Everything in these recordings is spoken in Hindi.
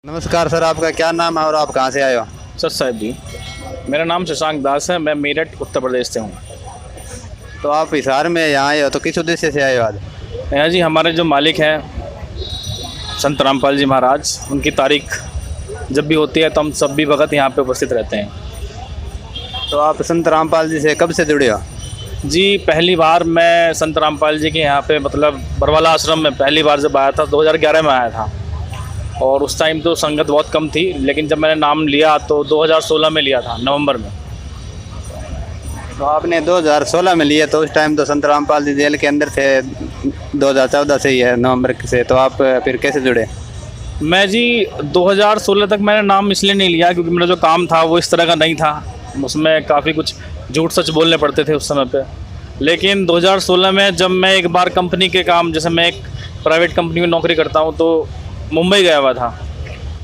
नमस्कार सर, आपका क्या नाम है और आप कहाँ से आए हो? सर साहब जी, मेरा नाम शशांक दास है। मैं मेरठ उत्तर प्रदेश से हूँ। तो आप हिसार में यहाँ आए हो, तो किस उद्देश्य से आए हो आज? यहाँ जी हमारे जो मालिक हैं संत रामपाल जी महाराज, उनकी तारीख जब भी होती है तो हम सब भी भगत यहाँ पे उपस्थित रहते हैं। तो आप संत रामपाल जी से कब से जुड़े हो? जी पहली बार मैं संत रामपाल जी के यहाँ पे मतलब बरवाला आश्रम में पहली बार जब आया था 2011 में आया था, और उस टाइम तो संगत बहुत कम थी। लेकिन जब मैंने नाम लिया तो 2016 में लिया था, नवंबर में। तो आपने 2016 में लिए, तो उस टाइम तो संत रामपाल जी जेल के अंदर थे। 2014 से ही है, नवंबर से। तो आप फिर कैसे जुड़े? मैं जी 2016 तक मैंने नाम इसलिए नहीं लिया क्योंकि मेरा जो काम था वो इस तरह का नहीं था। उसमें काफ़ी कुछ झूठ सच बोलने पड़ते थे उस समय पे। लेकिन 2016 में जब मैं एक बार कंपनी के काम, जैसे मैं एक प्राइवेट कंपनी में नौकरी करता हूँ, तो मुंबई गया हुआ था।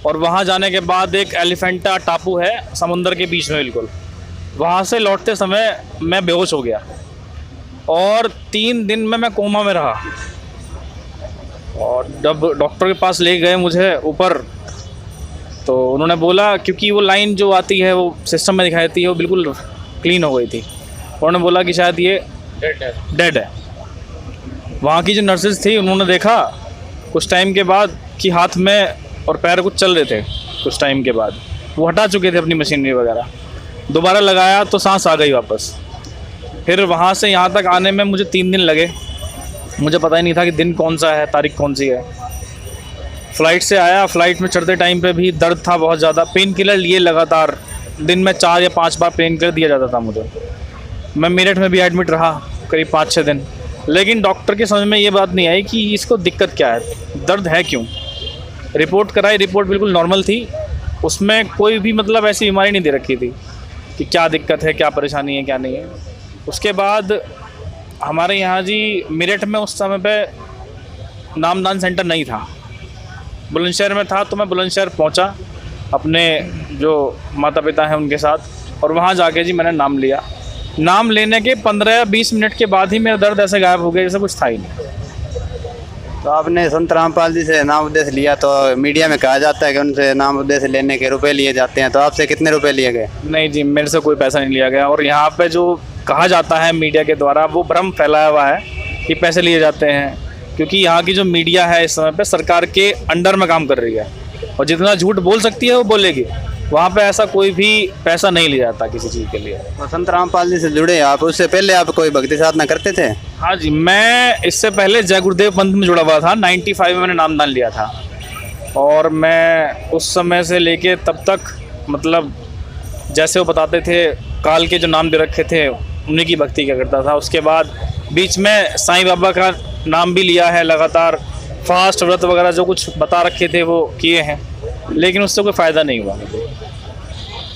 और वहाँ जाने के बाद एक एलिफेंटा टापू है समुंदर के बीच में बिल्कुल, वहाँ से लौटते समय मैं बेहोश हो गया और 3 दिन में मैं कोमा में रहा। और जब डॉक्टर के पास ले गए मुझे ऊपर, तो उन्होंने बोला, क्योंकि वो लाइन जो आती है वो सिस्टम में दिखाई देती है, वो बिल्कुल क्लीन हो गई थी। उन्होंने बोला कि शायद ये डेड है। वहाँ की जो नर्सेज थी उन्होंने देखा कुछ टाइम के बाद कि हाथ में और पैर कुछ चल रहे थे। कुछ टाइम के बाद वो हटा चुके थे अपनी मशीनरी वगैरह। दोबारा लगाया तो सांस आ गई वापस। फिर वहाँ से यहाँ तक आने में मुझे 3 दिन लगे। मुझे पता ही नहीं था कि दिन कौन सा है, तारीख कौन सी है। फ़्लाइट से आया, फ़्लाइट में चढ़ते टाइम पे भी दर्द था बहुत ज़्यादा। पेन किलर लिए लगातार, दिन में 4 या 5 बार पेन किलर दिया जाता था मुझे। मैं मेरठ में भी एडमिट रहा करीब 5-6 दिन। लेकिन डॉक्टर के समझ में ये बात नहीं आई कि इसको दिक्कत क्या है, दर्द है क्यों। रिपोर्ट कराई, रिपोर्ट बिल्कुल नॉर्मल थी। उसमें कोई भी मतलब ऐसी बीमारी नहीं दे रखी थी कि क्या दिक्कत है, क्या परेशानी है, क्या नहीं है। उसके बाद हमारे यहाँ जी मेरठ में उस समय पे नामदान सेंटर नहीं था, बुलंदशहर में था। तो मैं बुलंदशहर पहुँचा अपने जो माता पिता हैं उनके साथ, और वहाँ जाके जी मैंने नाम लिया। नाम लेने के 15 या 20 मिनट के बाद ही मेरा दर्द ऐसे गायब हो गया जैसे कुछ था ही नहीं। तो आपने संत रामपाल जी से नाम उद्देश्य लिया, तो मीडिया में कहा जाता है कि उनसे नाम उद्देश्य लेने के रुपए लिए जाते हैं। तो आपसे कितने रुपए लिए गए? नहीं जी, मेरे से कोई पैसा नहीं लिया गया। और यहाँ पे जो कहा जाता है मीडिया के द्वारा, वो भ्रम फैलाया हुआ है कि पैसे लिए जाते हैं। क्योंकि यहाँ की जो मीडिया है इस समय पे सरकार के अंडर में काम कर रही है, और जितना झूठ बोल सकती है वो बोलेगी। वहाँ पे ऐसा कोई भी पैसा नहीं लिया जाता किसी चीज़ के लिए। तो संत रामपाल जी से जुड़े आप, उससे पहले आप कोई भक्ति साधना करते थे? हाँ जी, मैं इससे पहले जय गुरुदेव पंथ में जुड़ा हुआ था। 95 में मैंने नामदान लिया था। और मैं उस समय से लेके तब तक मतलब जैसे वो बताते थे, काल के जो नाम दे रखे थे उन्हीं की भक्ति क्या करता था। उसके बाद बीच में साईं बाबा का नाम भी लिया है लगातार। फास्ट व्रत वगैरह जो कुछ बता रखे थे वो किए हैं, लेकिन उससे कोई फ़ायदा नहीं हुआ।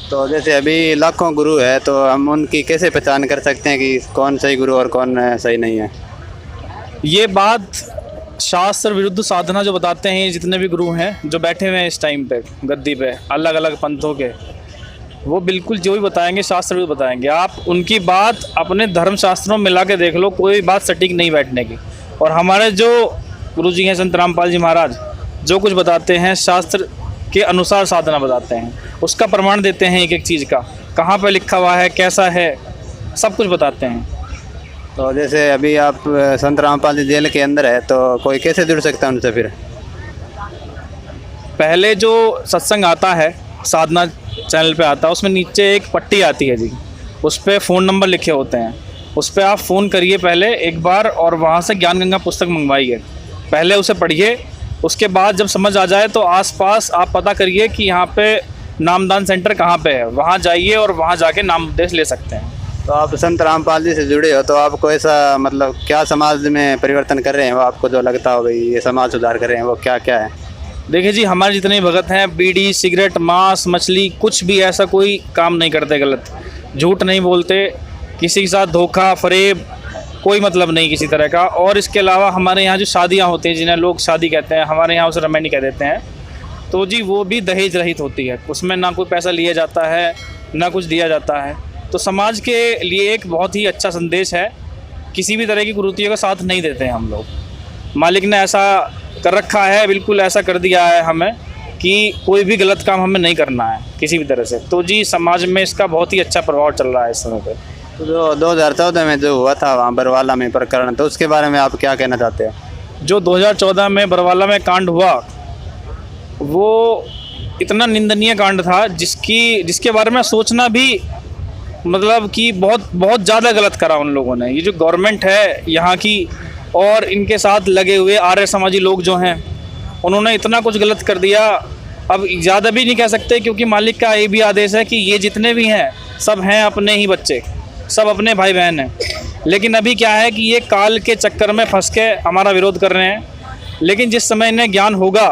तो जैसे अभी लाखों गुरु है, तो हम उनकी कैसे पहचान कर सकते हैं कि कौन सही गुरु और कौन सही नहीं है? ये बात शास्त्र विरुद्ध साधना जो बताते हैं, जितने भी गुरु हैं जो बैठे हुए हैं इस टाइम पे गद्दी पे अलग अलग पंथों के, वो बिल्कुल जो भी बताएंगे शास्त्र विरुद्ध बताएंगे। आप उनकी बात अपने धर्म शास्त्रों में मिला के देख लो, कोई बात सटीक नहीं बैठने की। और हमारे जो गुरु जी हैं संत रामपाल जी महाराज, जो कुछ बताते हैं शास्त्र के अनुसार साधना बताते हैं, उसका प्रमाण देते हैं एक एक चीज़ का, कहाँ पे लिखा हुआ है, कैसा है, सब कुछ बताते हैं। तो जैसे अभी आप संत रामपाल जी जेल के अंदर है, तो कोई कैसे जुड़ सकता है उनसे? फिर पहले जो सत्संग आता है साधना चैनल पे आता है, उसमें नीचे एक पट्टी आती है जी, उस पर फ़ोन नंबर लिखे होते हैं। उस पर आप फ़ोन करिए पहले एक बार, और वहाँ से ज्ञान गंगा पुस्तक मंगवाइए। पहले उसे पढ़िए, उसके बाद जब समझ आ जाए तो आसपास आप पता करिए कि यहाँ पे नामदान सेंटर कहाँ पे है, वहाँ जाइए और वहाँ जाके नाम उपदेश ले सकते हैं। तो आप संत रामपाल जी से जुड़े हो, तो आपको ऐसा मतलब क्या समाज में परिवर्तन कर रहे हैं वो, आपको जो लगता हो भाई ये समाज सुधार कर रहे हैं, वो क्या क्या है? देखिए जी, हमारे जितने भगत हैं बीड़ी सिगरेट मांस मछली कुछ भी ऐसा कोई काम नहीं करते गलत, झूठ नहीं बोलते, किसी के साथ धोखा फरेब कोई मतलब नहीं किसी तरह का। और इसके अलावा हमारे यहाँ जो शादियाँ होती हैं, जिन्हें लोग शादी कहते हैं, हमारे यहाँ उसे रमैनी कह देते हैं, तो जी वो भी दहेज रहित होती है। उसमें ना कोई पैसा लिया जाता है ना कुछ दिया जाता है। तो समाज के लिए एक बहुत ही अच्छा संदेश है। किसी भी तरह की कुरीतियों का साथ नहीं देते हैं हम लोग। मालिक ने ऐसा कर रखा है, बिल्कुल ऐसा कर दिया है हमें कि कोई भी गलत काम हमें नहीं करना है किसी भी तरह से। तो जी समाज में इसका बहुत ही अच्छा प्रभाव चल रहा है इस समय पे। तो जो 2014 में जो हुआ था वहाँ बरवाला में प्रकरण, तो उसके बारे में आप क्या कहना चाहते हो? जो 2014 में बरवाला में कांड हुआ वो इतना निंदनीय कांड था जिसके बारे में सोचना भी मतलब कि बहुत बहुत ज़्यादा गलत करा उन लोगों ने। ये जो गवर्नमेंट है यहाँ की और इनके साथ लगे हुए आर्य समाजी लोग जो हैं उन्होंने इतना कुछ गलत कर दिया। अब ज़्यादा भी नहीं कह सकते क्योंकि मालिक का ये भी आदेश है कि ये जितने भी हैं सब हैं अपने ही बच्चे, सब अपने भाई बहन हैं। लेकिन अभी क्या है कि ये काल के चक्कर में फंस के हमारा विरोध कर रहे हैं। लेकिन जिस समय इन्हें ज्ञान होगा,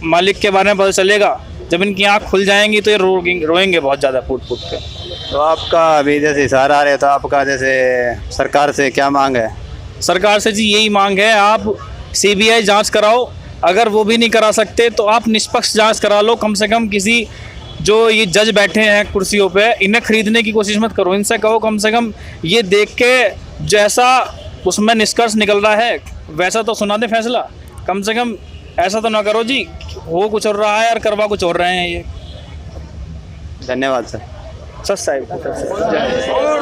मालिक के बारे में पता चलेगा, जब इनकी आँख खुल जाएंगी तो ये रोएंगे बहुत ज़्यादा फूट फूट के। तो आपका अभी जैसे इशारा आ रहा है, तो आपका जैसे सरकार से क्या मांग है? सरकार से जी यही मांग है, आप CBI जांच कराओ। अगर वो भी नहीं करा सकते तो आप निष्पक्ष जांच करा लो। कम से कम किसी जो ये जज बैठे हैं कुर्सियों पे, इन्हें खरीदने की कोशिश मत करो। इनसे कहो कम से कम ये देख के जैसा उसमें निष्कर्ष निकल रहा है वैसा तो सुना दे फैसला। कम से कम ऐसा तो ना करो जी हो कुछ और रहा है और करवा कुछ और रहे हैं ये। धन्यवाद सर। सच साहिब।